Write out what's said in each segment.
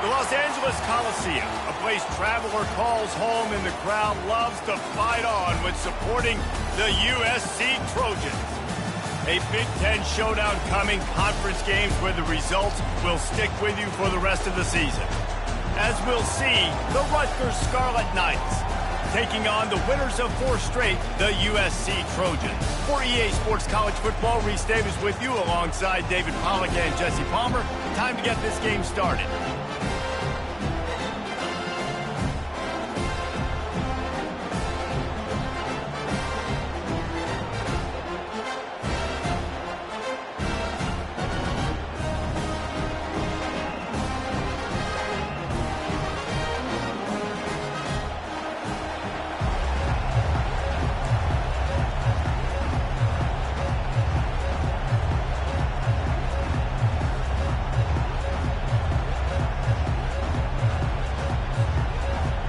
The Los Angeles Coliseum, a place traveler calls home and the crowd loves to fight on when supporting the USC Trojans. A Big Ten showdown coming, conference games where the results will stick with you for the rest of the season. As we'll see, the Rutgers Scarlet Knights taking on the winners of 4 straight, the USC Trojans. For EA Sports College Football, Reese Davis with you alongside David Pollack and Jesse Palmer. Time to get this game started.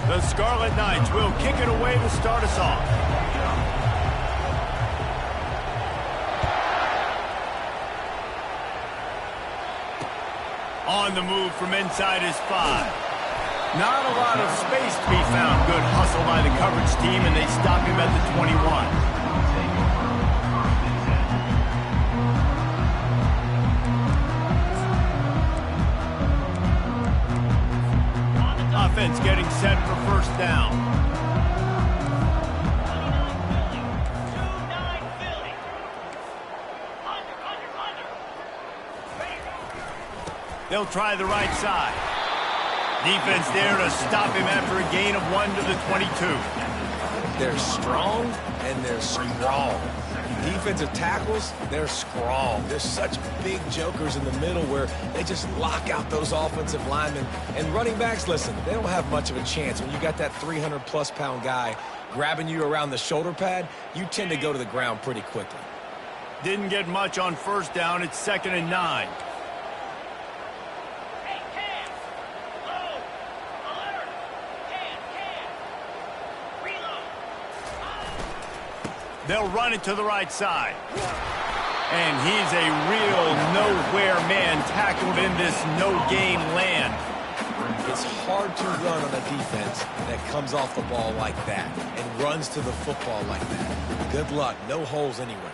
The Scarlet Knights will kick it away to start us off. On the move from inside his 5. Not a lot of space to be found. Good hustle by the coverage team, and they stop him at the 21. Offense getting set for first down. They'll try the right side. Defense there to stop him after a gain of 1 to the 22. They're strong and they're strong. Defensive tackles, they're strong. There's such big jokers in the middle where they just lock out those offensive linemen. And running backs, listen, they don't have much of a chance. When you got that 300-plus pound guy grabbing you around the shoulder pad, you tend to go to the ground pretty quickly. Didn't get much on first down. It's 2nd and 9. They'll run it to the right side. And he's a real nowhere man tackled in this no-gain land. It's hard to run on a defense that comes off the ball like that and runs to the football like that. Good luck. No holes anywhere.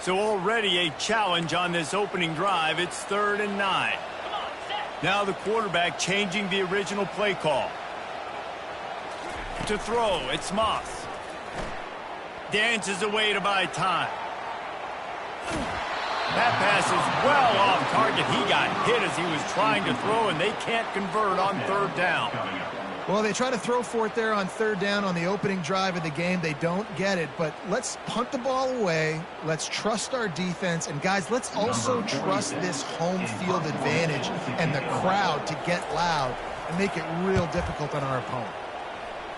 So already a challenge on this opening drive. It's 3rd and 9. Now the quarterback changing the original play call. To throw, it's Moss. Dances away to buy time. That pass is well off target. He got hit as he was trying to throw, and they can't convert on 3rd down. Well, they try to throw for it there on 3rd down on the opening drive of the game. They don't get it, but let's punt the ball away. Let's trust our defense. And, guys, let's also trust this home field advantage and the crowd to get loud and make it real difficult on our opponent.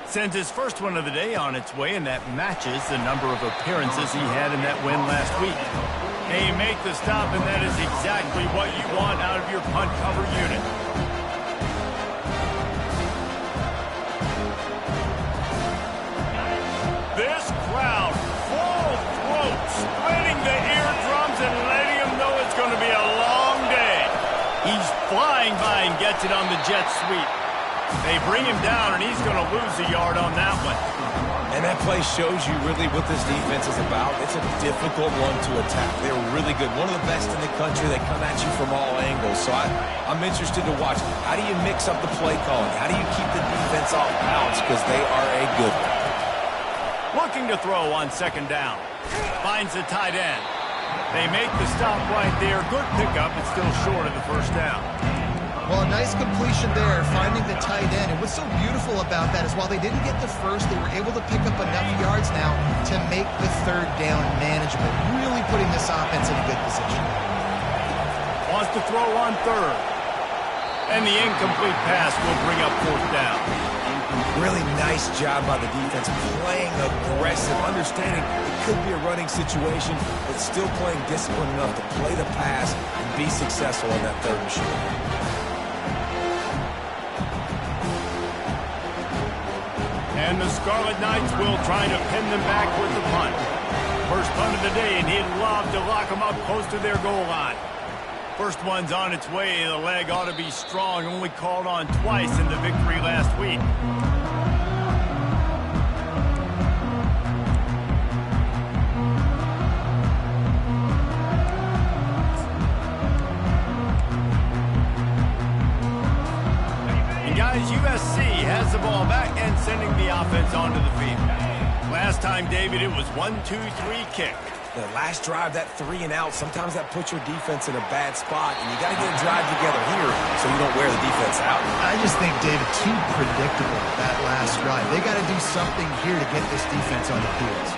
Sends his first one of the day on its way, and that matches the number of appearances he had in that win last week. They make the stop, and that is exactly what you want out of your punt cover unit. This crowd, full throat, splitting the eardrums and letting them know it's going to be a long day. He's flying by and gets it on the jet sweep. They bring him down, and he's going to lose a yard on that one. And that play shows you really what this defense is about. It's a difficult one to attack. They're really good. One of the best in the country. They come at you from all angles. So I'm interested to watch. How do you mix up the play calling? How do you keep the defense off balance? Because they are a good one. Looking to throw on 2nd down. Finds the tight end. They make the stop right there. Good pickup. It's still short of the 1st down. Well, a nice completion there, finding the tight end. And what's so beautiful about that is while they didn't get the first, they were able to pick up enough yards now to make the 3rd down manageable. Really putting this offense in a good position. Wants to throw on 3rd. And the incomplete pass will bring up 4th down. Really nice job by the defense, playing aggressive, understanding it could be a running situation, but still playing disciplined enough to play the pass and be successful on that 3rd and short. And the Scarlet Knights will try to pin them back with the punt. First punt of the day, and he'd love to lock them up close to their goal line. First one's on its way. The leg ought to be strong. Only called on twice in the victory last week. And guys, USC has the ball back and sending the offense onto the field. Last time, David, it was 1-2-3 kick. The last drive, that 3 and out, sometimes that puts your defense in a bad spot, and you got to get a drive together here so you don't wear the defense out. I just think, David, too predictable, that last drive. They got to do something here to get this defense on the field.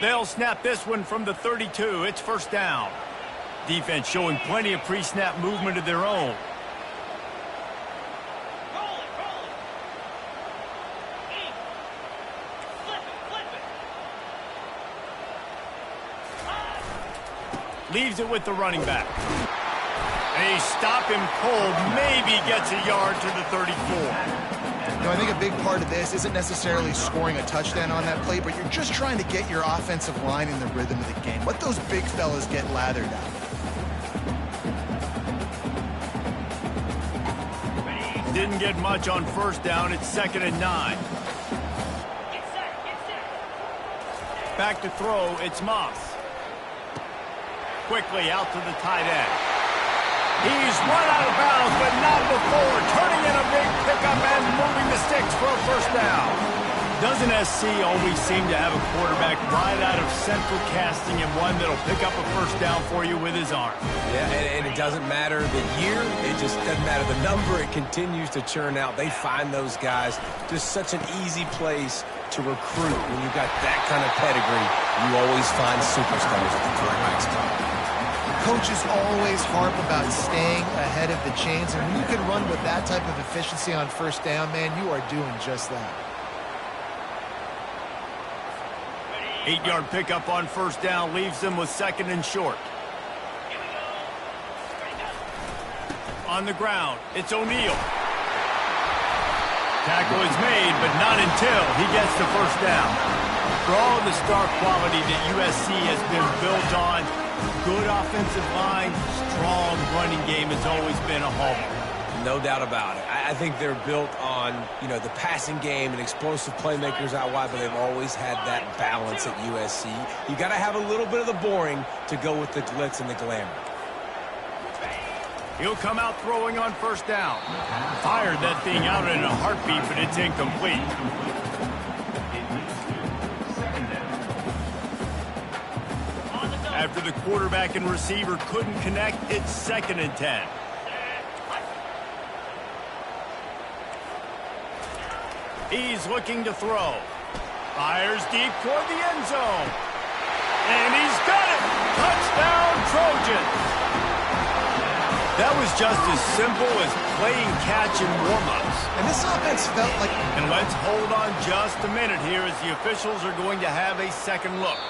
They'll snap this one from the 32. It's first down. Defense showing plenty of pre-snap movement of their own. Leaves it with the running back. They stop him cold. Maybe gets a yard to the 34. You know, I think a big part of this isn't necessarily scoring a touchdown on that play, but you're just trying to get your offensive line in the rhythm of the game. Let those big fellas get lathered out. Didn't get much on first down. It's 2nd and 9. Back to throw. It's Moss. Quickly out to the tight end. He's run out of bounds, but not before. Turning in a big pickup and moving the sticks for a first down. Doesn't SC always seem to have a quarterback right out of central casting and one that'll pick up a first down for you with his arm? Yeah, and it doesn't matter the year. It just doesn't matter the number. It continues to churn out. They find those guys. Just such an easy place to recruit. When you've got that kind of pedigree, you always find superstars at the quarterback spot. Coaches always harp about staying ahead of the chains, and when you can run with that type of efficiency on first down, man, you are doing just that. 8-yard pickup on first down leaves them with 2nd and short. On the ground, it's O'Neal. Tackle is made, but not until he gets the first down. For all of the star quality that USC has been built on, good offensive line, strong running game has always been a hallmark. No doubt about it. I think they're built on, the passing game and explosive playmakers out wide, but they've always had that balance at USC. You got to have a little bit of the boring to go with the glitz and the glamour. He'll come out throwing on first down. Fired that thing out in a heartbeat, but it's incomplete. After the quarterback and receiver couldn't connect, it's 2nd and 10. He's looking to throw. Fires deep toward the end zone. And he's got it! Touchdown, Trojans! That was just as simple as playing catch in warm-ups. And this offense felt like... And let's hold on just a minute here as the officials are going to have a second look.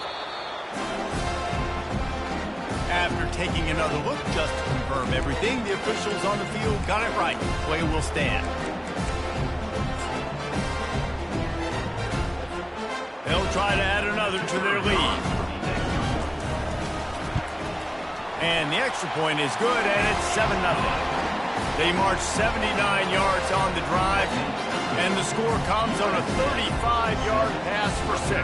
After taking another look just to confirm everything, the officials on the field got it right. Play will stand. They'll try to add another to their lead. And the extra point is good, and it's 7-0. They march 79 yards on the drive, and the score comes on a 35-yard pass for 6.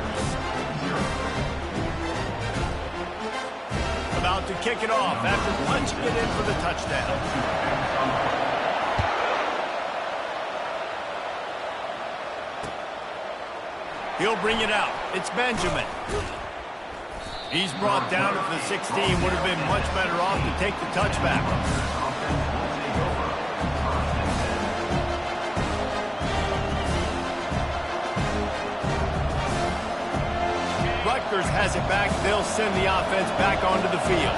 About to kick it off after punching it in for the touchdown. He'll bring it out. It's Benjamin. He's brought down at the 16. Would have been much better off to take the touchback. Rutgers has it back. They'll send the offense back onto the field.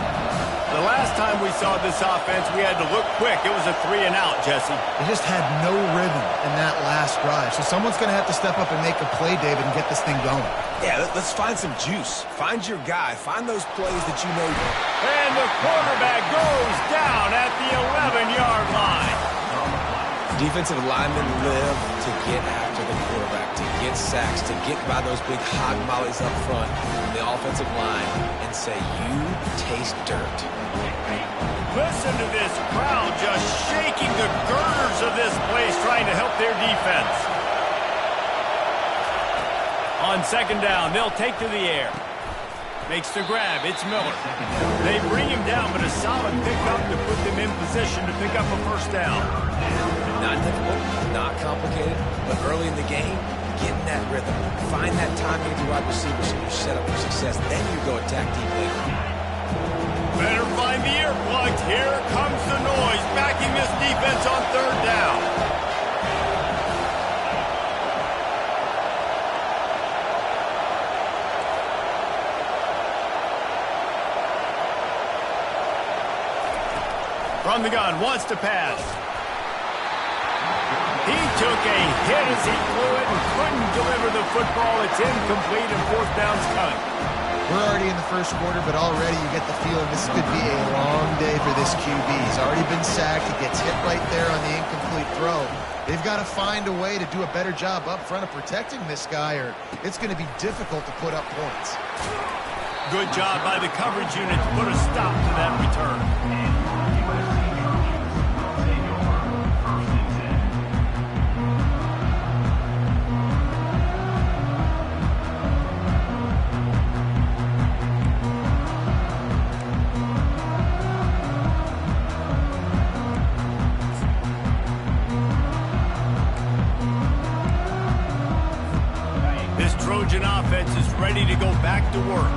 The last time we saw this offense, we had to look quick. It was a 3-and-out, Jesse. They just had no rhythm in that last drive. So someone's going to have to step up and make a play, David, and get this thing going. Yeah, let's find some juice. Find your guy. Find those plays that you know. And the quarterback goes down at the 11-yard line. Defensive linemen live to get after the quarterback, to get sacks, to get by those big hog mollies up front on the offensive line and say, you taste dirt. Listen to this crowd just shaking the girders of this place, trying to help their defense. On second down, they'll take to the air. Makes the grab. It's Miller. They bring him down, but a solid pickup to put them in position to pick up a first down. Not difficult, not complicated, but early in the game, get in that rhythm. Find that timing of your wide receivers so you're set up for success. Then you go attack deep later. Better find the earplugs. Here comes the noise, backing this defense on third down. From the gun, wants to pass. He took a hit as he threw it and couldn't deliver the football. It's incomplete and fourth down's coming. We're already in the first quarter, but already you get the feeling this could be a long day for this QB. He's already been sacked. He gets hit right there on the incomplete throw. They've got to find a way to do a better job up front of protecting this guy, or it's going to be difficult to put up points. Good job by the coverage unit to put a stop to that return. Trojan offense is ready to go back to work.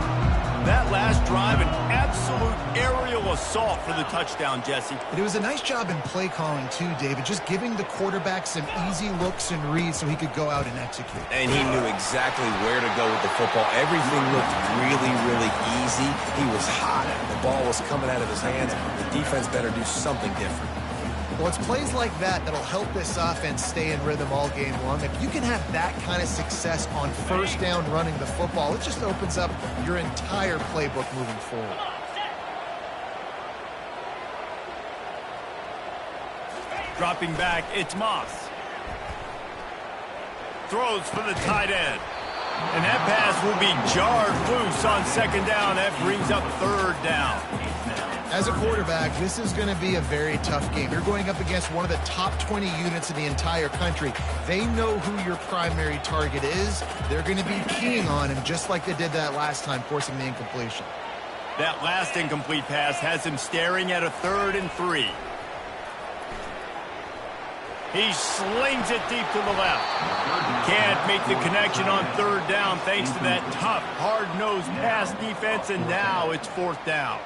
That last drive, an absolute aerial assault for the touchdown, Jesse. But it was a nice job in play calling too, David, just giving the quarterback some easy looks and reads so he could go out and execute. And he knew exactly where to go with the football. Everything looked really, really easy. He was hot. The ball was coming out of his hands. The defense better do something different. Well, it's plays like that that'll help this offense stay in rhythm all game long. If you can have that kind of success on first down running the football, it just opens up your entire playbook moving forward. Dropping back, it's Moss. Throws for the tight end. And that pass will be jarred loose on second down. That brings up third down. As a quarterback, this is going to be a very tough game. You're going up against one of the top 20 units in the entire country. They know who your primary target is. They're going to be keying on him just like they did that last time, forcing the incompletion. That last incomplete pass has him staring at a 3rd and 3. He slings it deep to the left. Can't make the connection on third down thanks to that tough, hard-nosed pass defense, and now it's fourth down.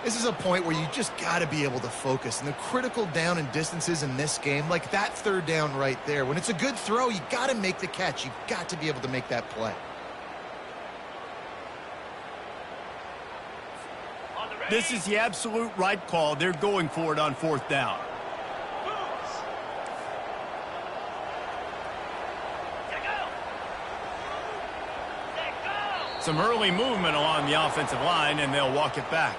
This is a point where you just got to be able to focus. And the critical down and distances in this game, like that third down right there, when it's a good throw, you got to make the catch. You got to be able to make that play. This is the absolute right call. They're going for it on fourth down. Some early movement along the offensive line, and they'll walk it back.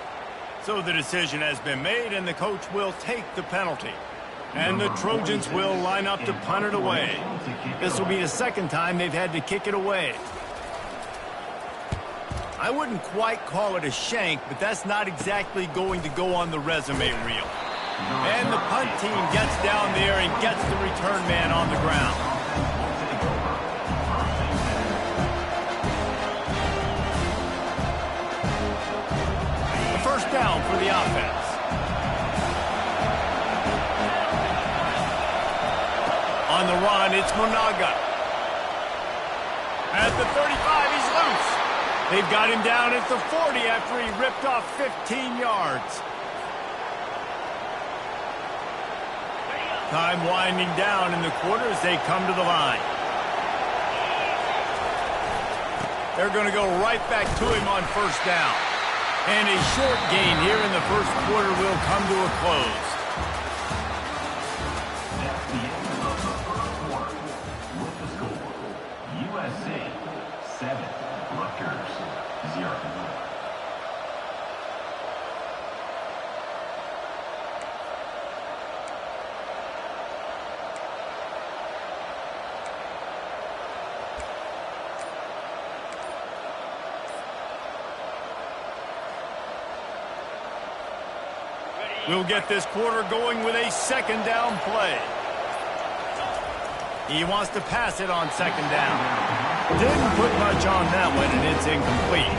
So the decision has been made, and the coach will take the penalty. And the Trojans will line up to punt it away. This will be the second time they've had to kick it away. I wouldn't quite call it a shank, but that's not exactly going to go on the resume reel. And the punt team gets down there and gets the return man on the ground. First down for the offense. On the run, it's Monaga. At the 35, he's loose. They've got him down at the 40 after he ripped off 15 yards. Time winding down in the quarter as they come to the line. They're going to go right back to him on first down. And a short gain here in the first quarter will come to a close. That's the end of the first quarter. With the score, USC 7, Rutgers 0. We'll get this quarter going with a second down play. He wants to pass it on second down. Didn't put much on that one, and it's incomplete.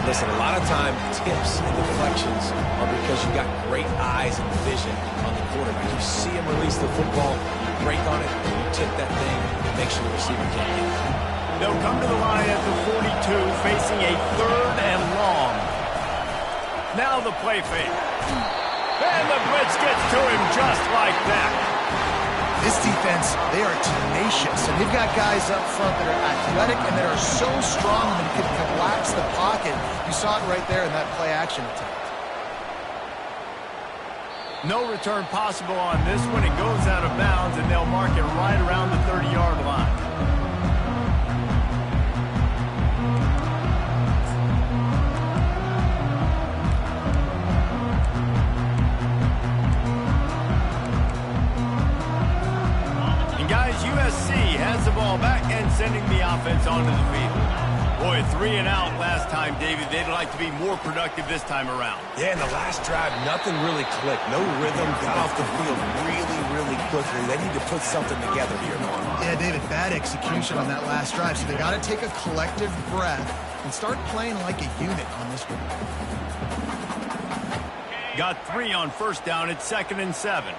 Listen, a lot of time, tips and deflections are because you got great eyes and vision on the quarterback. You see him release the football, you break on it, and you tip that thing, and make sure the receiver can't get it. They'll come to the line at the 42, facing a 3rd and long. Now the play fake. And the blitz gets to him just like that. This defense, they are tenacious, and they've got guys up front that are athletic and that are so strong that can collapse the pocket. You saw it right there in that play-action attempt. No return possible on this one. It goes out of bounds, and they'll mark it right around the 30-yard line. USC has the ball back and sending the offense onto the field. Boy, 3 and out last time, David. They'd like to be more productive this time around. Yeah, in the last drive, nothing really clicked. No rhythm, got off the field really quickly. They need to put something together here, Norm. Yeah, David, bad execution on that last drive. So they got to take a collective breath and start playing like a unit on this one. Got 3 on first down. It's 2nd and 7.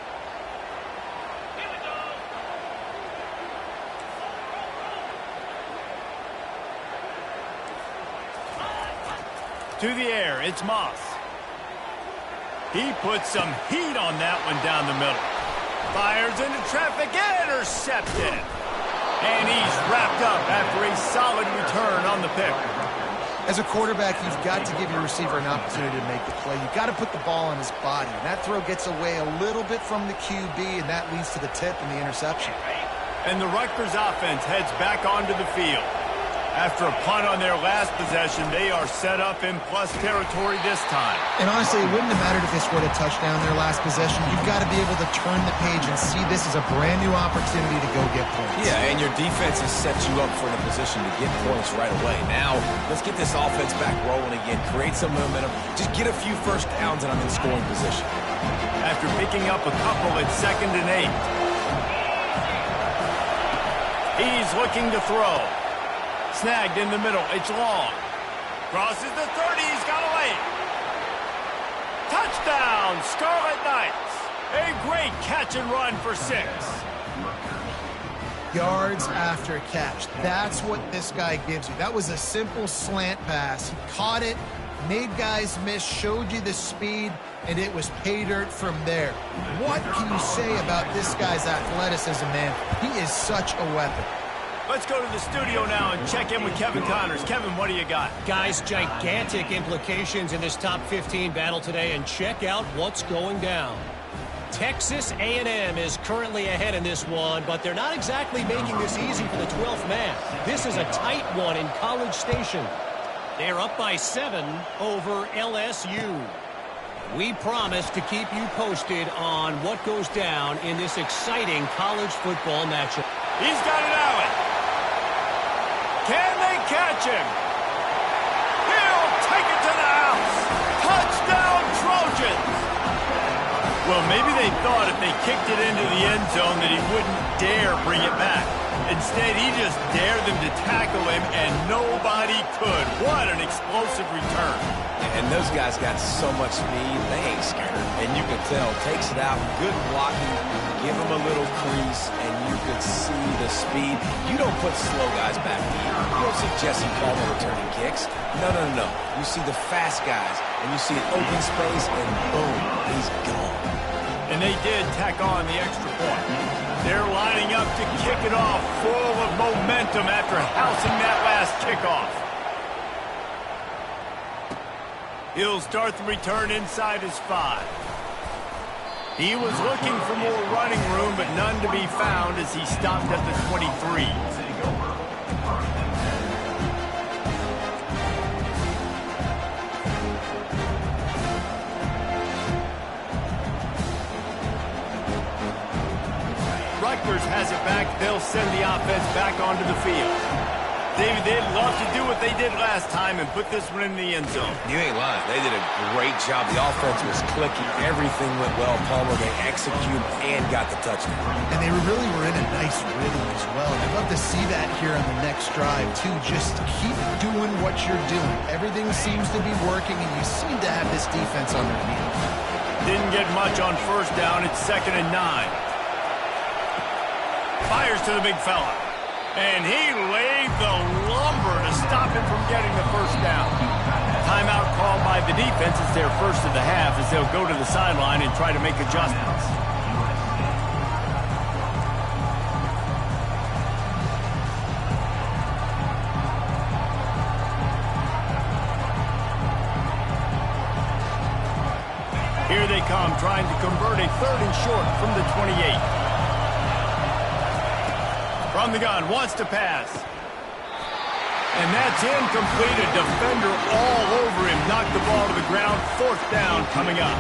To the air, it's Moss. He puts some heat on that one down the middle. Fires into traffic, intercepted. And he's wrapped up after a solid return on the pick. As a quarterback, you've got to give your receiver an opportunity to make the play. You've got to put the ball on his body. And that throw gets away a little bit from the QB, and that leads to the tip and the interception. And the Rutgers offense heads back onto the field. After a punt on their last possession, they are set up in plus territory this time. And honestly, it wouldn't have mattered if they scored a touchdown their last possession. You've got to be able to turn the page and see this as a brand new opportunity to go get points. Yeah, and your defense has set you up for a position to get points right away. Now, let's get this offense back rolling again, create some momentum, just get a few first downs, and I'm in scoring position. After picking up a couple, it's 2nd and 8. He's looking to throw. Snagged in the middle. It's long. Crosses the 30. He's got away. Touchdown, Scarlet Knights. A great catch and run for 6. Yards after catch. That's what this guy gives you. That was a simple slant pass. He caught it, made guys miss, showed you the speed, and it was pay dirt from there. What can you say about this guy's athleticism, man? He is such a weapon. Let's go to the studio now and check in with Kevin Connors. Kevin, what do you got? Guys, gigantic implications in this top 15 battle today, and check out what's going down. Texas A&M is currently ahead in this one, but they're not exactly making this easy for the 12th man. This is a tight one in College Station. They're up by 7 over LSU. We promise to keep you posted on what goes down in this exciting college football matchup. He's got it, Allen. Can they catch him? He'll take it to the house. Touchdown, Trojans. Well, maybe they thought if they kicked it into the end zone that he wouldn't dare bring it back. Instead, he just dared them to tackle him, and nobody could. What an explosive return. And those guys got so much speed, they ain't scared. And you can tell, takes it out, good blocking, give him a little crease, and you could see the speed. You don't put slow guys back here. You don't see Jesse Palmer returning kicks. No. You see the fast guys, and you see an open space, and boom, he's gone. And they did tack on the extra point. They're lining up to kick it off full of momentum after housing that last kickoff. He'll start the return inside his 5. He was looking for more running room, but none to be found as he stopped at the 23. Rutgers has it back. They'll send the offense back onto the field. David, they'd love to do what they did last time and put this one in the end zone. You ain't lying. They did a great job. The offense was clicking. Everything went well. Palmer, they executed and got the touchdown. And they really were in a nice rhythm as well. And I'd love to see that here on the next drive, too. Just keep doing what you're doing. Everything seems to be working, and you seem to have this defense on their heels. Didn't get much on first down. It's 2nd and 9. Fires to the big fella. And he laid the lumber to stop him from getting the first down. Timeout called by the defense. It's their first of the half as they'll go to the sideline and try to make adjustments. Here they come, trying to convert a 3rd and short from the 28. From the gun, wants to pass. And that's incomplete. A defender all over him. Knocked the ball to the ground. 4th down coming up.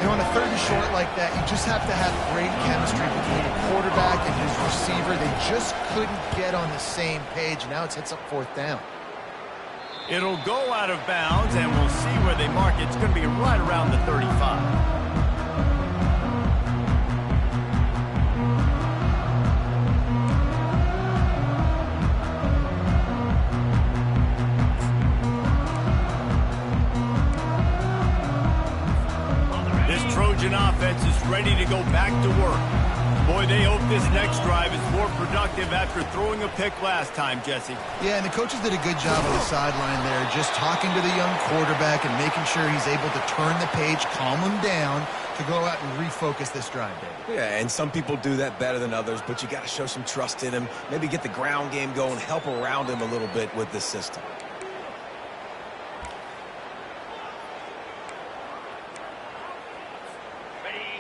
You know, on a 3rd and short like that, you just have to have great chemistry between a quarterback and his receiver. They just couldn't get on the same page. Now it's hits up 4th down. It'll go out of bounds, and we'll see where they mark it. It's going to be right around the 35. Offense is ready to go back to work. Boy, they hope this next drive is more productive after throwing a pick last time, Jesse. Yeah, and the coaches did a good job on the sideline there, just talking to the young quarterback and making sure he's able to turn the page, calm him down to go out and refocus this drive, David. Yeah, and some people do that better than others, but you got to show some trust in him, maybe get the ground game going, help around him a little bit with this system.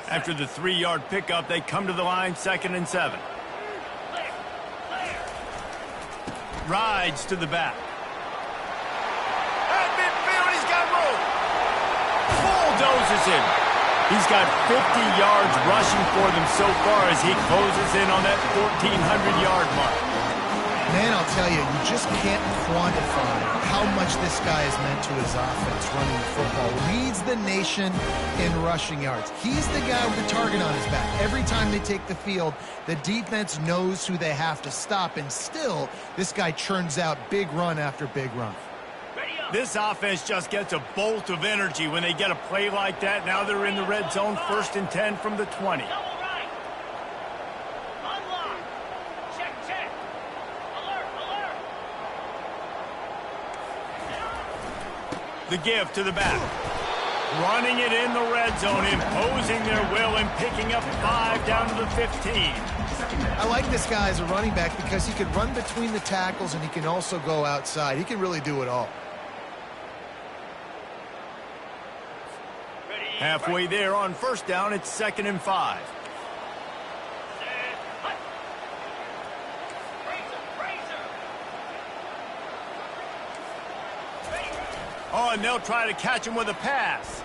After the 3-yard pickup, they come to the line, 2nd and 7. Rides to the back. At midfield, he's got room. Bulldozes him. He's got 50 yards rushing for them so far as he closes in on that 1,400-yard mark. Man, I'll tell you, you just can't quantify how much this guy has meant to his offense running the football. Leads the nation in rushing yards. He's the guy with the target on his back. Every time they take the field, the defense knows who they have to stop, and still, this guy churns out big run after big run. This offense just gets a bolt of energy when they get a play like that. Now they're in the red zone, 1st and 10 from the 20. The give to the back. Running it in the red zone, imposing their will and picking up 5 down to the 15. I like this guy as a running back because he can run between the tackles and he can also go outside. He can really do it all. Halfway there on 1st down, it's 2nd and 5. Oh, and they'll try to catch him with a pass.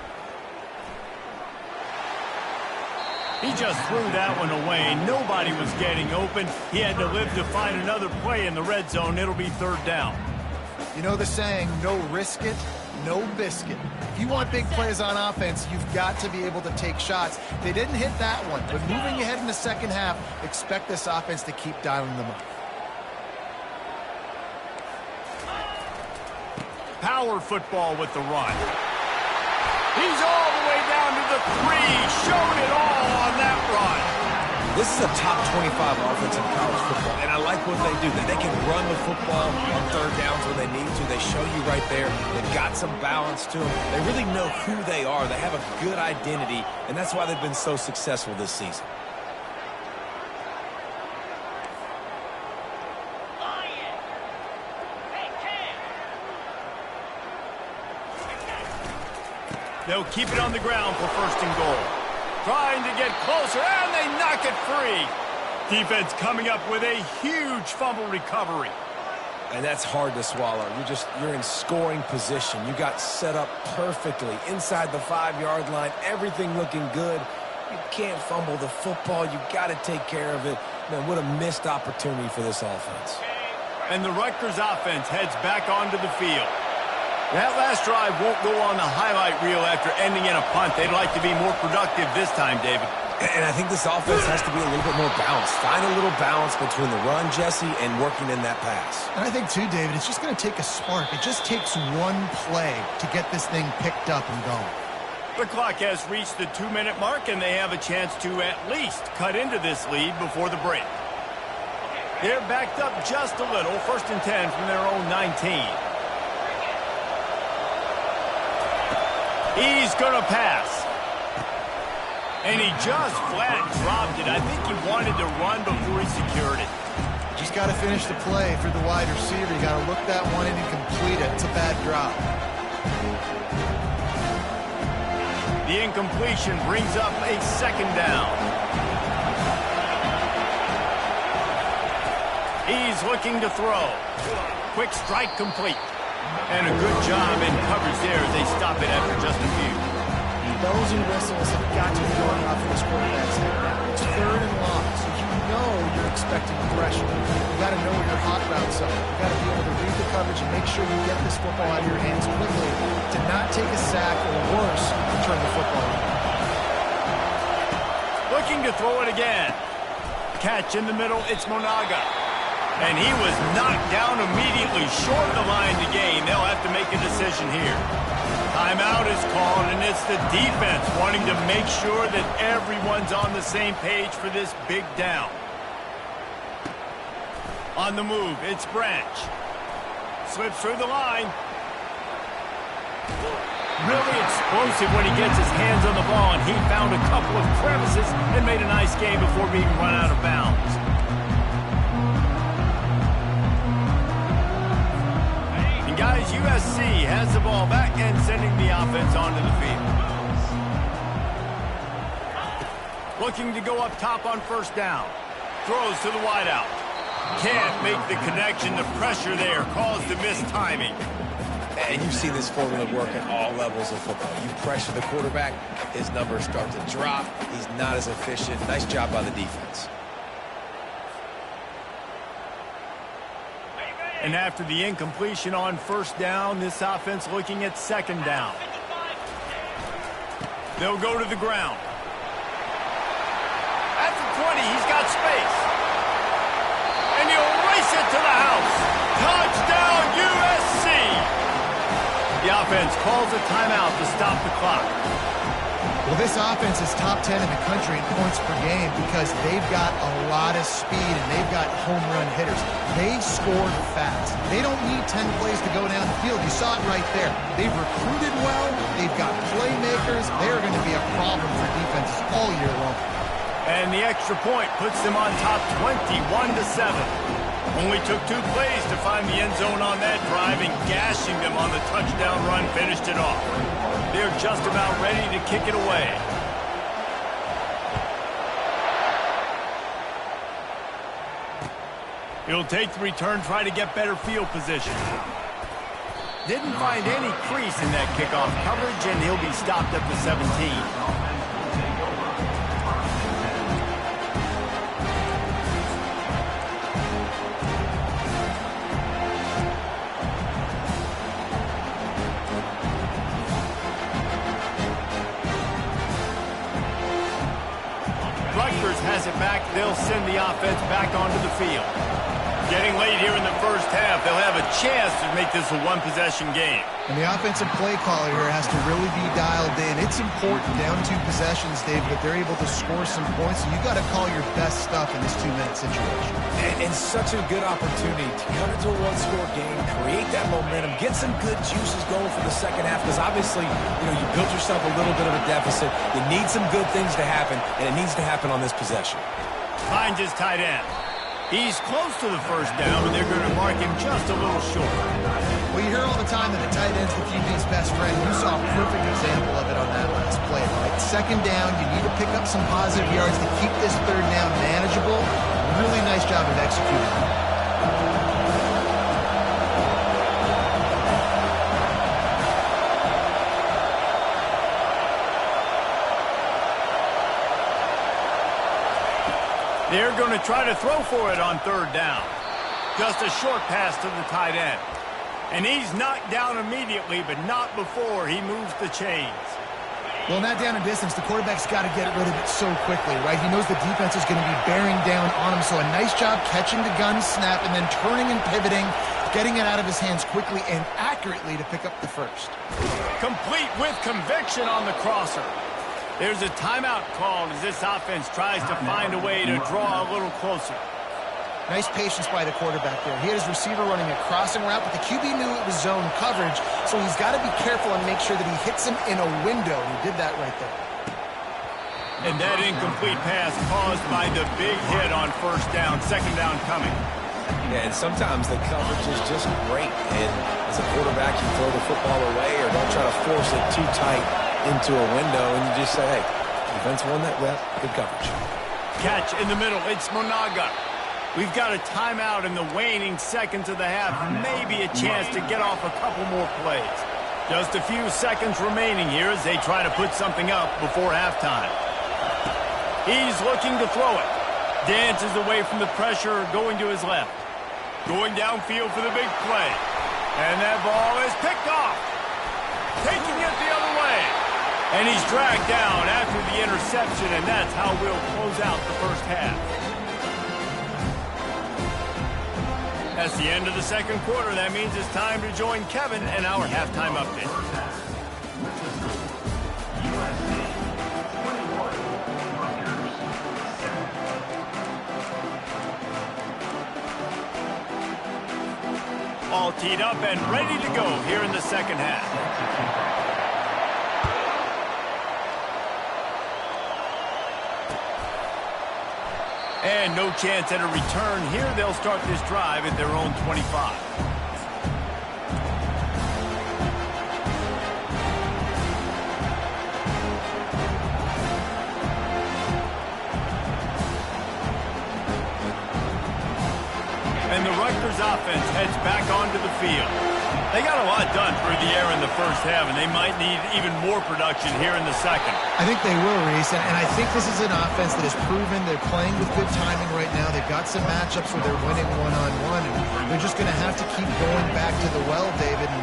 He just threw that one away. Nobody was getting open. He had to live to find another play in the red zone. It'll be 3rd down. You know the saying, no risk it, no biscuit. If you want big plays on offense, you've got to be able to take shots. They didn't hit that one, but moving ahead in the 2nd half, expect this offense to keep dialing them up. Power football with the run. He's all the way down to the 3. Showed it all on that run. This is a top 25 offense in college football, and I like what they do. They can run the football on 3rd downs when they need to. They show you right there. They've got some balance to them. They really know who they are. They have a good identity, and that's why they've been so successful this season. They'll keep it on the ground for first and goal. Trying to get closer, and they knock it free. Defense coming up with a huge fumble recovery. And that's hard to swallow. You're in scoring position. You got set up perfectly inside the 5-yard line. Everything looking good. You can't fumble the football. You got to take care of it. Man, what a missed opportunity for this offense. And the Rutgers offense heads back onto the field. That last drive won't go on the highlight reel after ending in a punt. They'd like to be more productive this time, David. And I think this offense has to be a little bit more balanced. Find a little balance between the run, Jesse, and working in that pass. And I think, too, David, it's just going to take a spark. It just takes one play to get this thing picked up and going. The clock has reached the 2-minute mark, and they have a chance to at least cut into this lead before the break. They're backed up just a little. 1st and 10 from their own 19. He's going to pass. And he just flat dropped it. I think he wanted to run before he secured it. Just got to finish the play for the wide receiver. You got to look that one in and complete it. It's a bad drop. The incompletion brings up a 2nd down. He's looking to throw. Quick strike complete. And a good job in coverage there as they stop it after just a few. Bells and whistles have got to be going off in this quarterback's head now. It's 3rd and long, so you know you're expecting pressure. You got to know where your hot routes are. You got to be able to read the coverage and make sure you get this football out of your hands quickly to not take a sack or worse, turn the football over. Looking to throw it again. Catch in the middle, it's Monaga. And he was knocked down immediately short of the line to gain. They'll have to make a decision here. Timeout is called, and it's the defense wanting to make sure that everyone's on the same page for this big down. On the move, it's Branch. Slips through the line. Really explosive when he gets his hands on the ball, and he found a couple of crevices and made a nice game before being run out of bounds. Guys, USC has the ball back and sending the offense onto the field. Looking to go up top on 1st down. Throws to the wideout. Can't make the connection. The pressure there caused the missed timing. And you've seen this formula work at all levels of football. You pressure the quarterback, his numbers start to drop. He's not as efficient. Nice job by the defense. And after the incompletion on 1st down, this offense looking at 2nd down. They'll go to the ground. At the 20, he's got space. And he'll race it to the house. Touchdown, USC! The offense calls a timeout to stop the clock. Well, this offense is top 10 in the country in points per game because they've got a lot of speed and they've got home run hitters. They scored fast. They don't need 10 plays to go down the field. You saw it right there. They've recruited well. They've got playmakers. They're going to be a problem for defenses all year long. And the extra point puts them on top 21-7. Only took 2 plays to find the end zone on that drive, and gashing them on the touchdown run finished it off. They're just about ready to kick it away. He'll take the return, try to get better field position. Didn't find any crease in that kickoff coverage, and he'll be stopped at the 17. Rutgers has it back. They'll send the offense back onto the field. Getting late here in the 1st half, they'll have a chance to make this a 1-possession game. And the offensive play caller here has to really be dialed in. It's important down 2 possessions, Dave, that they're able to score some points. So you got to call your best stuff in this 2-minute situation. And such a good opportunity to cut into a 1-score game, create that momentum, get some good juices going for the 2nd half, because obviously, you built yourself a little bit of a deficit. You need some good things to happen, and it needs to happen on this possession. Finds his tight end. He's close to the first down, but they're going to mark him just a little short. Well, you hear all the time that a tight end's the QB's best friend. You saw a perfect example of it on that last play, right? Second down, you need to pick up some positive yards to keep this third down manageable. Really nice job of executing. They're going to try to throw for it on third down. Just a short pass to the tight end. And he's knocked down immediately, but not before he moves the chains. Well, in that down and distance, the quarterback's got to get rid of it so quickly, right? He knows the defense is going to be bearing down on him, so a nice job catching the gun snap and then turning and pivoting, getting it out of his hands quickly and accurately to pick up the first. Complete with conviction on the crosser. There's a timeout called as this offense tries to find a way to draw a little closer. Nice patience by the quarterback there. He had his receiver running a crossing route, but the QB knew it was zone coverage, so he's got to be careful and make sure that he hits him in a window. He did that right there. And that incomplete pass caused by the big hit on first down, second down coming. Yeah, and sometimes the coverage is just great. And as a quarterback, you throw the football away or don't try to force it too tight into a window, and you just say, hey, defense won that rep, good coverage. Catch in the middle, it's Monaga. We've got a timeout in the waning seconds of the half. Maybe a chance to get off a couple more plays. Just a few seconds remaining here as they try to put something up before halftime. He's looking to throw it. Dances away from the pressure, going to his left. Going downfield for the big play. And that ball is picked off. Taking it the other way. And he's dragged down after the interception, and that's how we'll close out the first half. That's the end of the second quarter. That means it's time to join Kevin and our halftime update. All teed up and ready to go here in the second half. And no chance at a return here. They'll start this drive at their own 25. And the Rutgers offense heads back onto the field. They got a lot done through the air in the first half, and they might need even more production here in the second. I think they will, Reese, and I think this is an offense that has proven they're playing with good timing right now. They've got some matchups where they're winning one-on-one, and they're just going to have to keep going back to the well, David, and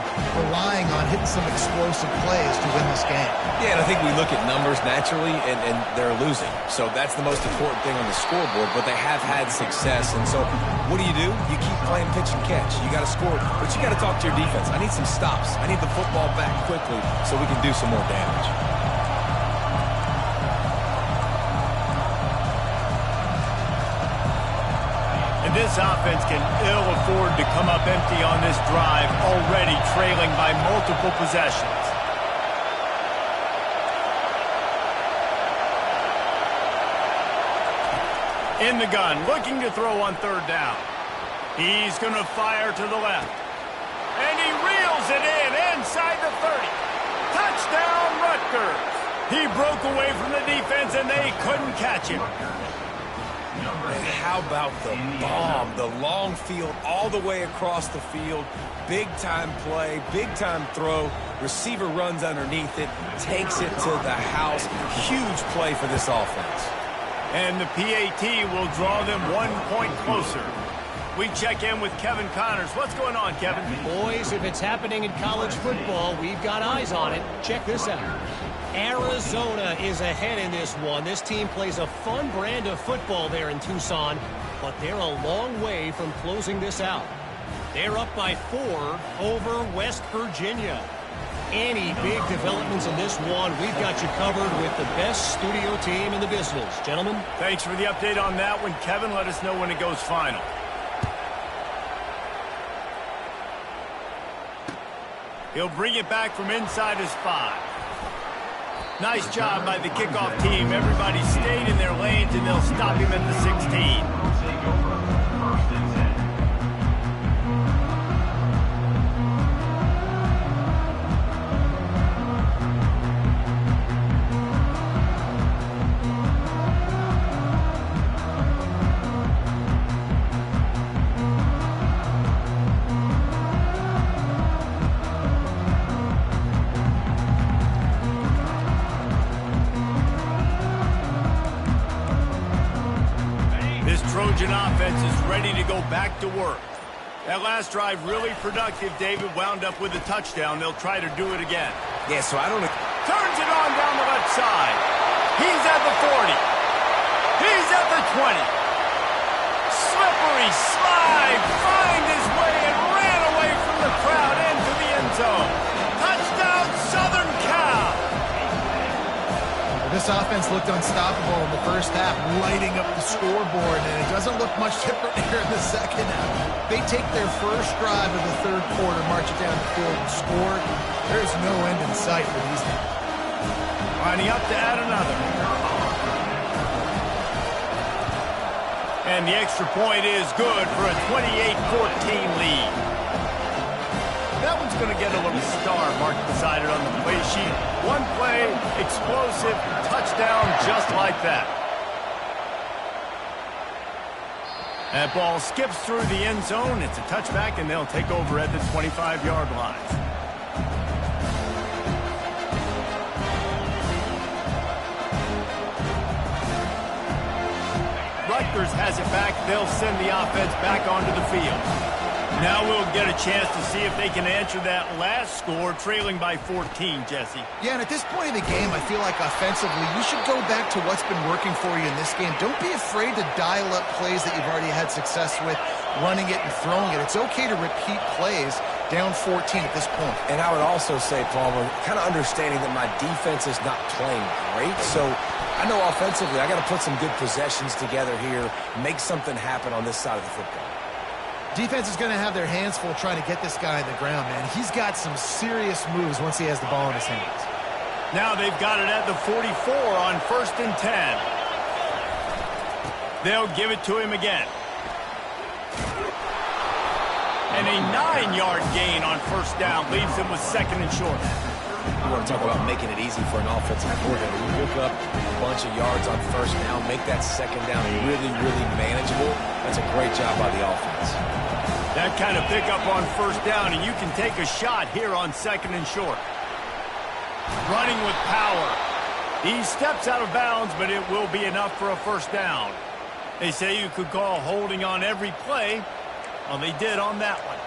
relying on hitting some explosive plays to win this game. Yeah, and I think we look at numbers naturally, and they're losing. So that's the most important thing on the scoreboard, but they have had success. And so what do? You keep playing pitch and catch. You got to score, but you got to talk to your defense. I need some stops. I need the football back quickly so we can do some more damage. And this offense can ill afford to come up empty on this drive, already trailing by multiple possessions. In the gun, looking to throw on third down. He's going to fire to the left. And he reels it in inside the 30. Touchdown, Rutgers. He broke away from the defense, and they couldn't catch him. And how about the bomb? The long field all the way across the field. Big-time play, big-time throw. Receiver runs underneath it, takes it to the house. Huge play for this offense. And the PAT will draw them 1 point closer. We check in with Kevin Connors. What's going on, Kevin? Boys, if it's happening in college football, we've got eyes on it. Check this out. Arizona is ahead in this one. This team plays a fun brand of football there in Tucson, but they're a long way from closing this out. They're up by 4 over West Virginia. Any big developments in this one, we've got you covered with the best studio team in the business. Gentlemen? Thanks for the update on that one, Kevin. Let us know when it goes final. He'll bring it back from inside his 5. Nice job by the kickoff team. Everybody stayed in their lanes, and they'll stop him at the 16. First and 10. This Trojan offense is ready to go back to work. That last drive really productive. David wound up with a touchdown. They'll try to do it again. Yeah, so I don't... Turns it on down the left side. He's at the 40. He's at the 20. Slippery slide. Find his way and ran away from the crowd into the end zone. Touchdown, Southern Cal. This offense looked unstoppable in the first half, lighting up the scoreboard, and it doesn't look much different here in the second half. They take their first drive of the third quarter, march it down the field, and score. There's no end in sight for these guys. Lining up to add another. And the extra point is good for a 28-14 lead. That one's going to get a little star marked beside it on the play sheet. One play, explosive, touchdown just like that. That ball skips through the end zone. It's a touchback, and they'll take over at the 25-yard line. Rutgers has it back. They'll send the offense back onto the field. Now we'll get a chance to see if they can answer that last score, trailing by 14, Jesse. Yeah, and at this point in the game, I feel like offensively, you should go back to what's been working for you in this game. Don't be afraid to dial up plays that you've already had success with, running it and throwing it. It's okay to repeat plays down 14 at this point. And I would also say, Palmer, kind of understanding that my defense is not playing great, so I know offensively I got to put some good possessions together here, make something happen on this side of the football. Defense is going to have their hands full trying to get this guy on the ground, man. He's got some serious moves once he has the ball in his hands. Now they've got it at the 44 on 1st and 10. They'll give it to him again. And a 9-yard gain on 1st down leaves him with 2nd and short. You want to talk about making it easy for an offensive coordinator. You pick up a bunch of yards on 1st down, make that 2nd down really, really manageable. That's a great job by the offense. That kind of pickup on 1st down, and you can take a shot here on 2nd and short. Running with power. He steps out of bounds, but it will be enough for a 1st down. They say you could call holding on every play. Well, they did on that one.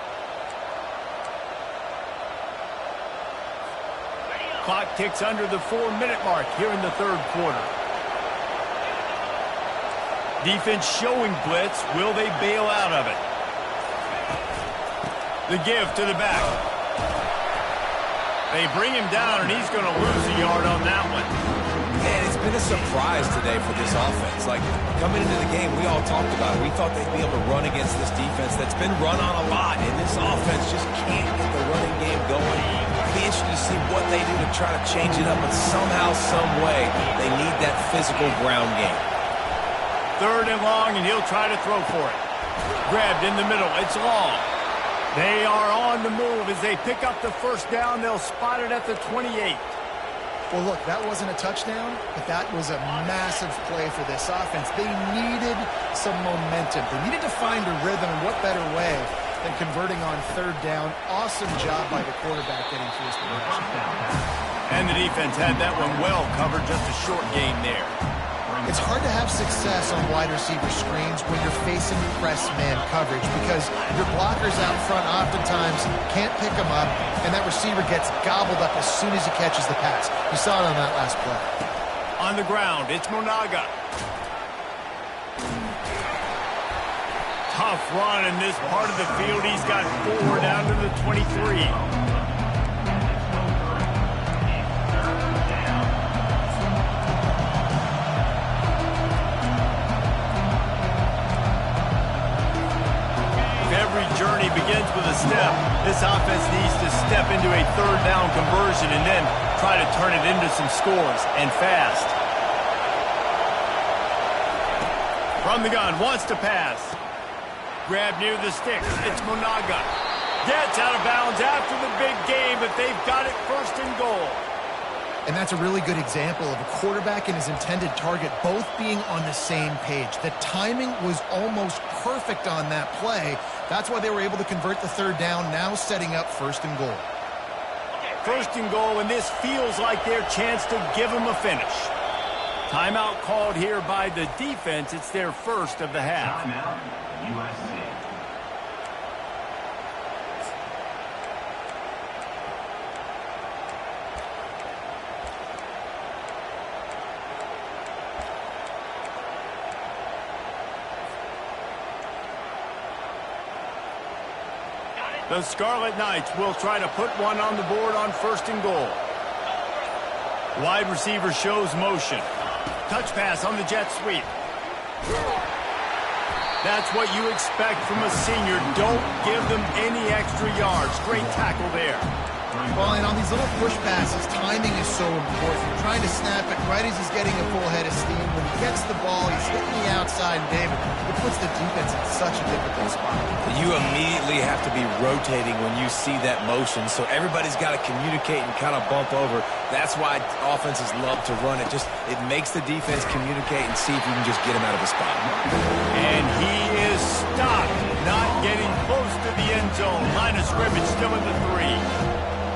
Clock ticks under the 4-minute mark here in the third quarter. Defense showing blitz. Will they bail out of it? The give to the back. They bring him down, and he's going to lose a yard on that one. And it's been a surprise today for this offense. Like, coming into the game, we all talked about it. We thought they'd be able to run against this defense that's been run on a lot, and this offense just can't get the running game going. It'll be interesting to see what they do to try to change it up, but somehow, some way, they need that physical ground game. 3rd and long, and he'll try to throw for it. Grabbed in the middle. It's long. They are on the move as they pick up the 1st down. They'll spot it at the 28. Well, look, that wasn't a touchdown, but that was a massive play for this offense. They needed some momentum. They needed to find a rhythm, and what better way than converting on 3rd down. Awesome job by the quarterback getting through his progression. And the defense had that one well covered, just a short gain there. It's hard to have success on wide receiver screens when you're facing press man coverage because your blockers out front oftentimes can't pick them up, and that receiver gets gobbled up as soon as he catches the pass. You saw it on that last play. On the ground, it's Monaga. Tough run in this part of the field. He's got 4 down to the 23. Journey begins with a step. This offense needs to step into a 3rd down conversion and then try to turn it into some scores, and fast. From the gun, wants to pass. grab near the sticks. It's Monaga. Gets out of bounds after the big game, but they've got it first and goal. And that's a really good example of a quarterback and his intended target both being on the same page. The timing was almost perfect on that play. That's why they were able to convert the third down, now setting up first and goal. First and goal, and this feels like their chance to give them a finish. Timeout called here by the defense. It's their first of the half. Timeout, USC. The Scarlet Knights will try to put one on the board on first and goal. Wide receiver shows motion. Touch pass on the jet sweep. That's what you expect from a senior. Don't give them any extra yards. Great tackle there. Well, and on these little push passes, timing is so important. Trying to snap it right as he's getting a full head of steam. When he gets the ball, he's hitting the outside, and David, it puts the defense in such a difficult spot. You immediately have to be rotating when you see that motion, so everybody's got to communicate and kind of bump over. That's why offenses love to run it. It makes the defense communicate and see if you can just get him out of a spot. And he is stopped, not getting close to the end zone. Line of scrimmage still in the 3.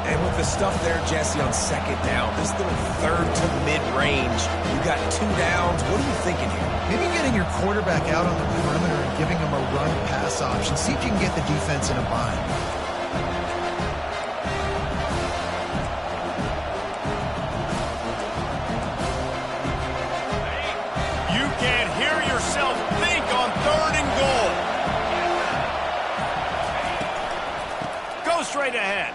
And with the stuff there, Jesse, on second down, this little third to mid-range, you got 2 downs. What are you thinking here? Maybe getting your quarterback out on the perimeter and giving him a run-pass option. See if you can get the defense in a bind. You can't hear yourself think on third and goal. Go straight ahead.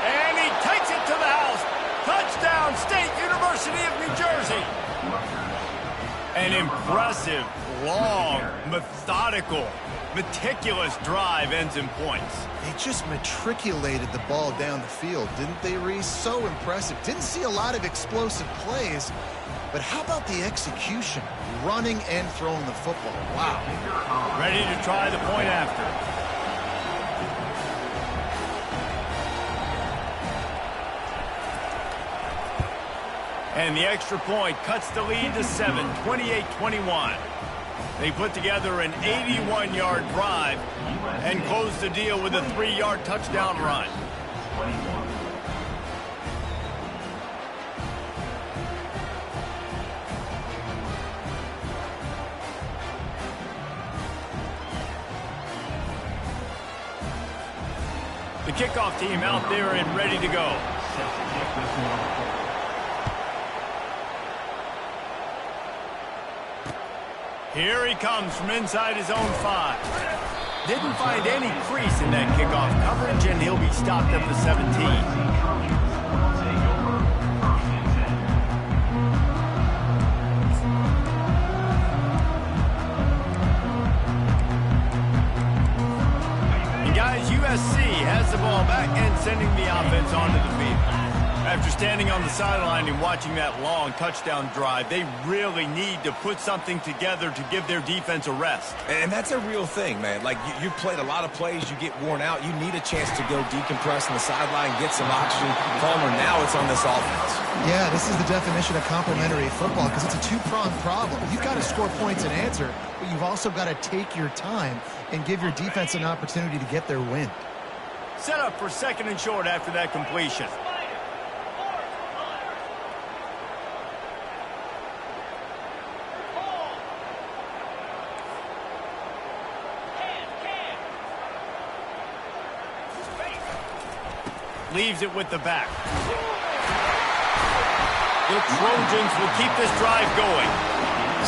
And he takes it to the house. Touchdown, State University of New Jersey. An impressive, long, methodical, meticulous drive ends in points. They just matriculated the ball down the field, didn't they, Reese? So impressive. Didn't see a lot of explosive plays, but how about the execution? Running and throwing the football. Wow. Ready to try the point after. And the extra point cuts the lead to 7, 28-21. They put together an 81-yard drive and close the deal with a 3-yard touchdown run. The kickoff team out there and ready to go. Here he comes from inside his own 5. Didn't find any crease in that kickoff coverage, and he'll be stopped at the 17. And guys, USC has the ball back and sending the offense onto the field. After standing on the sideline and watching that long touchdown drive, they really need to put something together to give their defense a rest. And that's a real thing, man. Like, you've played a lot of plays, you get worn out, you need a chance to go decompress on the sideline, get some oxygen. Palmer, now it's on this offense. Yeah, this is the definition of complementary football because it's a two-pronged problem. You've got to score points and answer, but you've also got to take your time and give your defense an opportunity to get their win. Set up for second and short after that completion. Leaves it with the back. The Trojans will keep this drive going.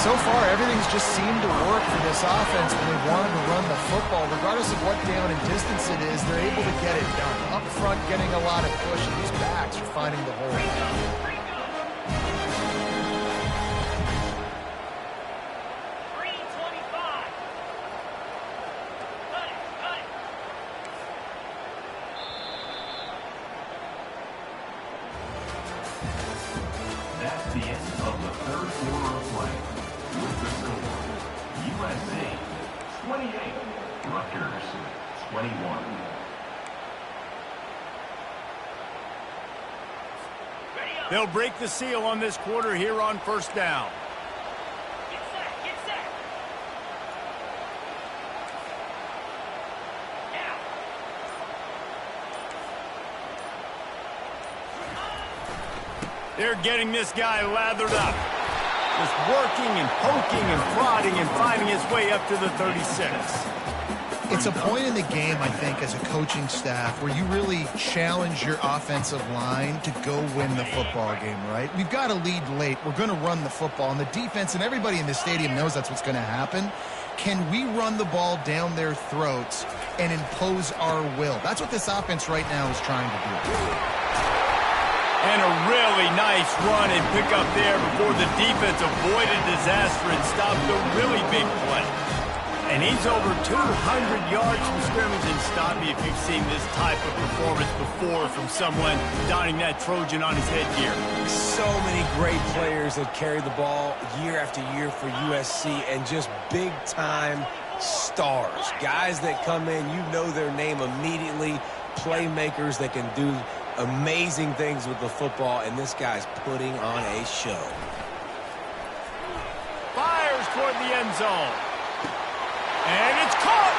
So far, everything's just seemed to work for this offense when they wanted to run the football. Regardless of what down and distance it is, they're able to get it done. Up front, getting a lot of push, and these backs are finding the hole. That's the end of the third quarter of play. With the score, USC 28. Rutgers, 21. They'll break the seal on this quarter here on first down. Get set, get set. Now. They're getting this guy lathered up. Just working and poking and prodding and finding his way up to the 36. It's a point in the game, I think, as a coaching staff where you really challenge your offensive line to go win the football game, right? We've got to lead late. We're going to run the football. And the defense and everybody in the stadium knows that's what's going to happen. Can we run the ball down their throats and impose our will? That's what this offense right now is trying to do. And a really nice run and pick up there before the defense avoided disaster and stopped a really big play. And he's over 200 yards from scrimmage. And stop me if you've seen this type of performance before from someone donning that Trojan on his headgear. So many great players that carry the ball year after year for USC, and just big-time stars. Guys that come in, you know their name immediately, playmakers that can do amazing things with the football, and this guy's putting on a show. Fires toward the end zone. And it's caught!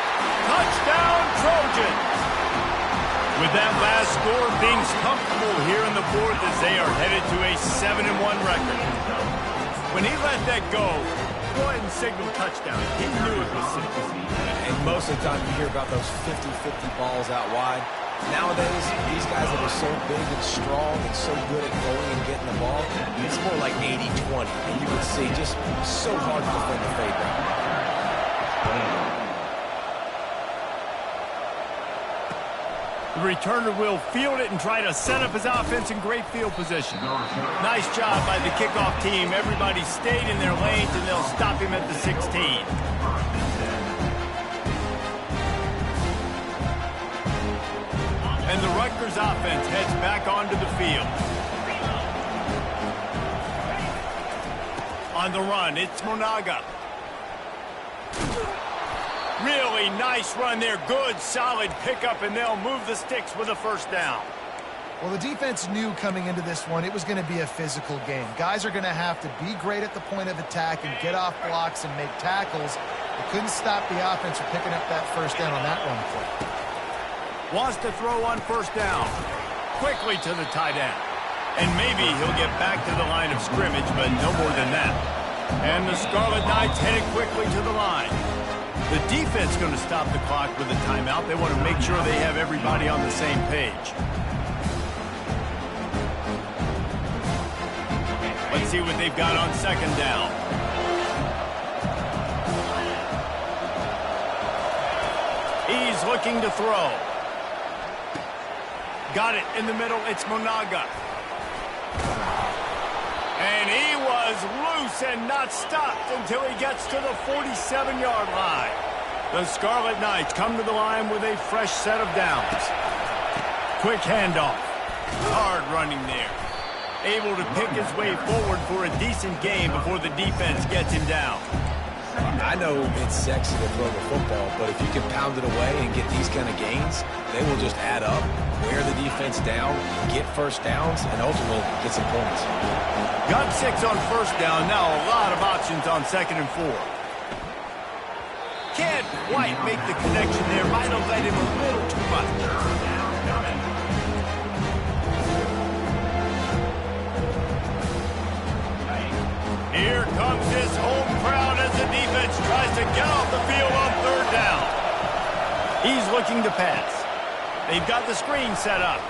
Touchdown, Trojans! With that last score, being comfortable here in the fourth as they are headed to a 7-1 record. When he let that go ahead and signal touchdown. He knew it was 6. And most of the time you hear about those 50-50 balls out wide. Nowadays, these guys that are so big and strong and so good at going and getting the ball, it's more like 80-20. And you can see just so hard to defend the fade route. The returner will field it and try to set up his offense in great field position. Nice job by the kickoff team. Everybody stayed in their lanes, and they'll stop him at the 16. And the Rutgers offense heads back onto the field. On the run, it's Monaga. Really nice run there. Good, solid pickup, and they'll move the sticks with a first down. Well, the defense knew coming into this one it was going to be a physical game. Guys are going to have to be great at the point of attack and get off blocks and make tackles. They couldn't stop the offense from picking up that first down on that run play. Wants to throw on first down. Quickly to the tight end. And maybe he'll get back to the line of scrimmage, but no more than that. And the Scarlet Knights headed quickly to the line. The defense going to stop the clock with a timeout. They want to make sure they have everybody on the same page. Let's see what they've got on second down. He's looking to throw. Got it in the middle. It's Monaga. And he was loose and not stopped until he gets to the 47-yard line. The Scarlet Knights come to the line with a fresh set of downs. Quick handoff. Hard running there. Able to pick his way forward for a decent gain before the defense gets him down. I know it's sexy to throw the football, but if you can pound it away and get these kind of gains, they will just add up, wear the defense down, get first downs, and ultimately get some points. Got 6 on first down. Now a lot of options on second and 4. Can't quite make the connection there. Might have led him a little too much. Here comes this home crowd as the defense tries to get off the field on third down. He's looking to pass. They've got the screen set up.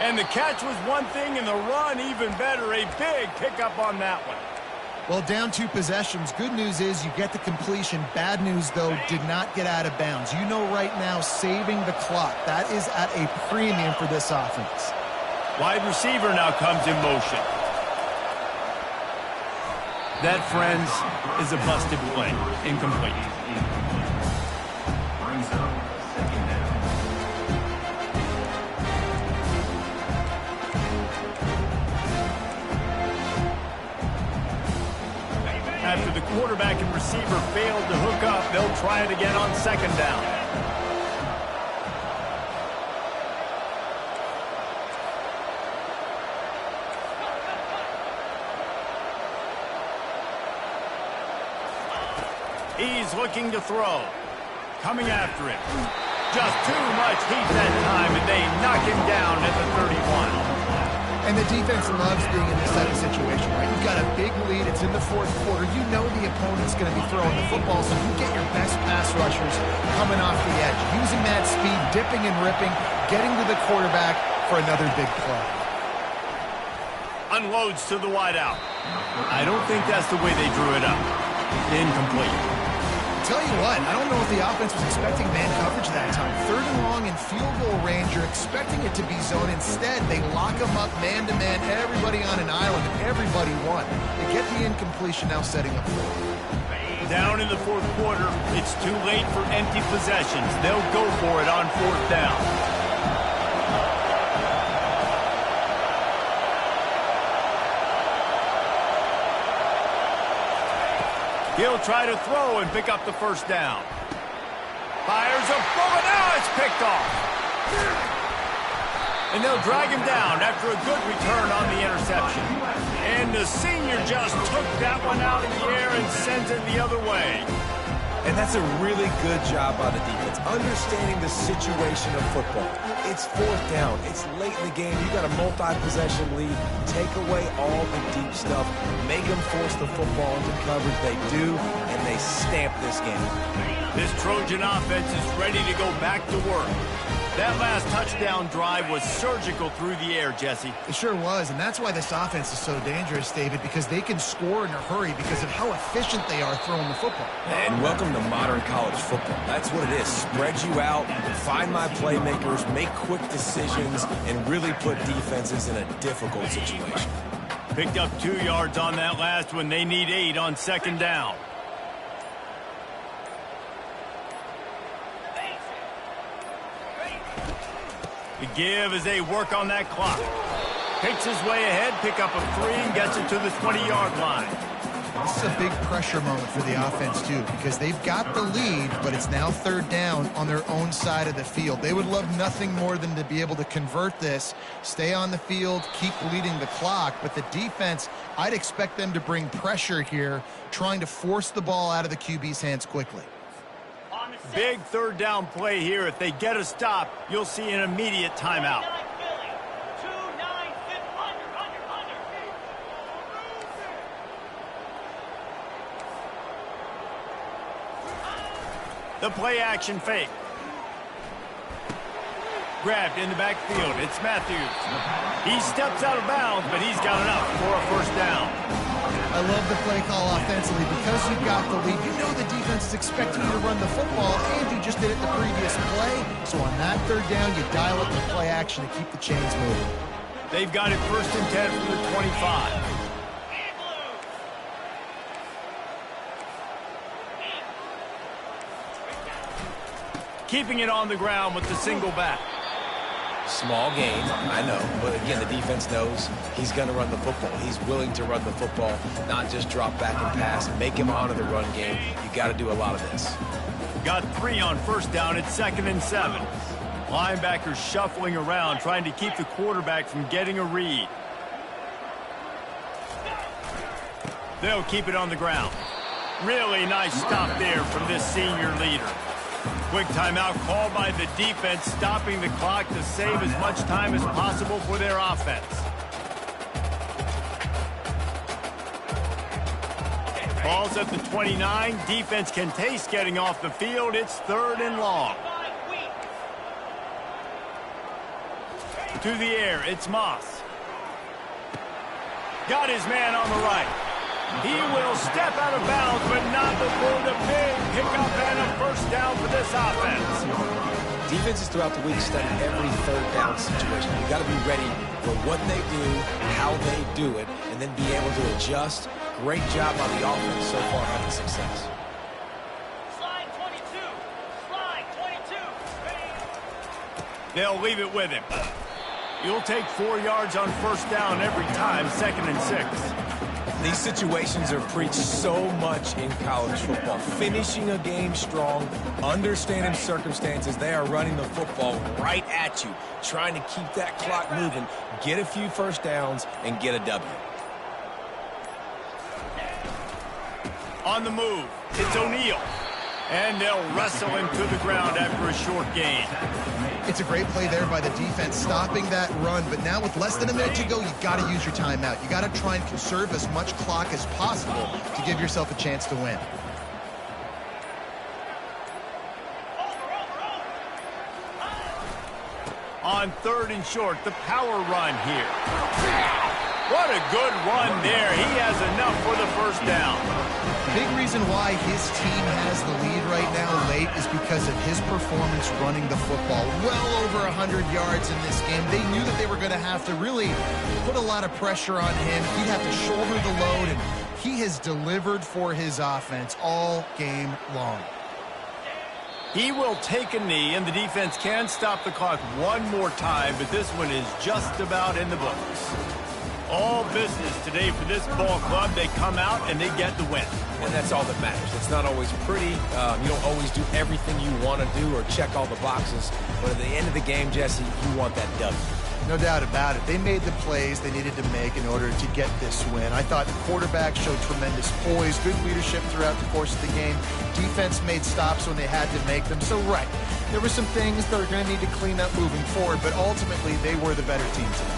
And the catch was one thing, and the run even better. A big pickup on that one. Well, down 2 possessions. Good news is you get the completion. Bad news, though, did not get out of bounds. You know right now, saving the clock. That is at a premium for this offense. Wide receiver now comes in motion. That, friends, is a busted play. Incomplete. Brings up second down. After the quarterback and receiver failed to hook up. They'll try it again on second down. He's looking to throw. Coming after him. Just too much heat that time, and they knock him down at the 31. And the defense loves being in this type of situation, right? You've got a big lead. It's in the fourth quarter. You know the opponent's going to be throwing the football, so you get your best pass rushers coming off the edge, using that speed, dipping and ripping, getting to the quarterback for another big play. Unloads to the wideout. I don't think that's the way they drew it up. Incomplete. Tell you what, I don't know if the offense was expecting man coverage that time. Third and long in field goal range, you're expecting it to be zone. Instead, they lock them up man-to-man, everybody on an island, and everybody won. They get the incompletion, now setting up for it. Down in the fourth quarter, it's too late for empty possessions. They'll go for it on fourth down. He'll try to throw and pick up the first down. Fires a bullet. Now it's picked off. And they'll drag him down after a good return on the interception. And the senior just took that one out of the air and sends it the other way. And that's a really good job by the defense, understanding the situation of football. It's fourth down. It's late in the game. You got a multi-possession lead. Take away all the deep stuff. Make them force the football into coverage. They do, and they stamp this game. This Trojan offense is ready to go back to work. That last touchdown drive was surgical through the air, Jesse. It sure was, and that's why this offense is so dangerous, David, because they can score in a hurry because of how efficient they are throwing the football. And welcome to modern college football. That's what it is. Spread you out, find my playmakers, make quick decisions, and really put defenses in a difficult situation. Picked up 2 yards on that last one. They need 8 on second down. The give as they work on that clock. Takes his way ahead, pick up a 3, and gets it to the 20-yard line. This is a big pressure moment for the offense, too, because they've got the lead, but it's now third down on their own side of the field. They would love nothing more than to be able to convert this, stay on the field, keep leading the clock. But the defense, I'd expect them to bring pressure here, trying to force the ball out of the QB's hands quickly. Big third down play here. If they get a stop, you'll see an immediate timeout. The play action fake. Grabbed in the backfield. It's Matthews. He steps out of bounds, but he's got enough for a first down. I love the play call offensively because you've got the lead. You know the defense is expecting you to run the football, and you just did it the previous play. So on that third down, you dial up the play action to keep the chains moving. They've got it 1st and 10 from the 25. Keeping it on the ground with the single back. Small gain, I know, but again, the defense knows he's going to run the football. He's willing to run the football, not just drop back and pass, make him honor the run game. You got to do a lot of this. Got 3 on first down at 2nd and 7. Linebackers shuffling around, trying to keep the quarterback from getting a read. They'll keep it on the ground. Really nice stop there from this senior leader. Quick timeout called by the defense, stopping the clock to save as much time as possible for their offense. Ball's at the 29. Defense can taste getting off the field. It's 3rd and long. To the air, it's Moss. Got his man on the right. He will step out of bounds, but not before the big pickup and a first down for this offense. Defenses throughout the week study every third down situation. You got to be ready for what they do, how they do it, and then be able to adjust. Great job on the offense so far having success. Slide 22. Slide 22. They'll leave it with him. You'll take 4 yards on first down every time, 2nd and 6. These situations are preached so much in college football. Finishing a game strong, understanding circumstances. They are running the football right at you, trying to keep that clock moving, get a few first downs, and get a W. On the move, it's O'Neal. And they'll wrestle him to the ground after a short gain. It's a great play there by the defense, stopping that run. But now with less than a minute to go, you've got to use your timeout. You got to try and conserve as much clock as possible to give yourself a chance to win. On 3rd and short, the power run here. What a good run there. He has enough for the first down. Big reason why his team has the lead right now late is because of his performance running the football. Well over 100 yards in this game. They knew that they were going to have to really put a lot of pressure on him. He'd have to shoulder the load, and he has delivered for his offense all game long. He will take a knee, and the defense can stop the clock one more time, but this one is just about in the books. All business today for this ball club. They come out and they get the win. And that's all that matters. It's not always pretty. You don't always do everything you want to do or check all the boxes. But at the end of the game, Jesse, you want that W. No doubt about it. They made the plays they needed to make in order to get this win. I thought the quarterback showed tremendous poise, good leadership throughout the course of the game. Defense made stops when they had to make them. So, right, there were some things that are going to need to clean up moving forward, but ultimately they were the better team today.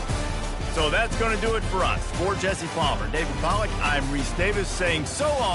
So that's going to do it for us. For Jesse Palmer, David Pollack, I'm Reese Davis saying so long.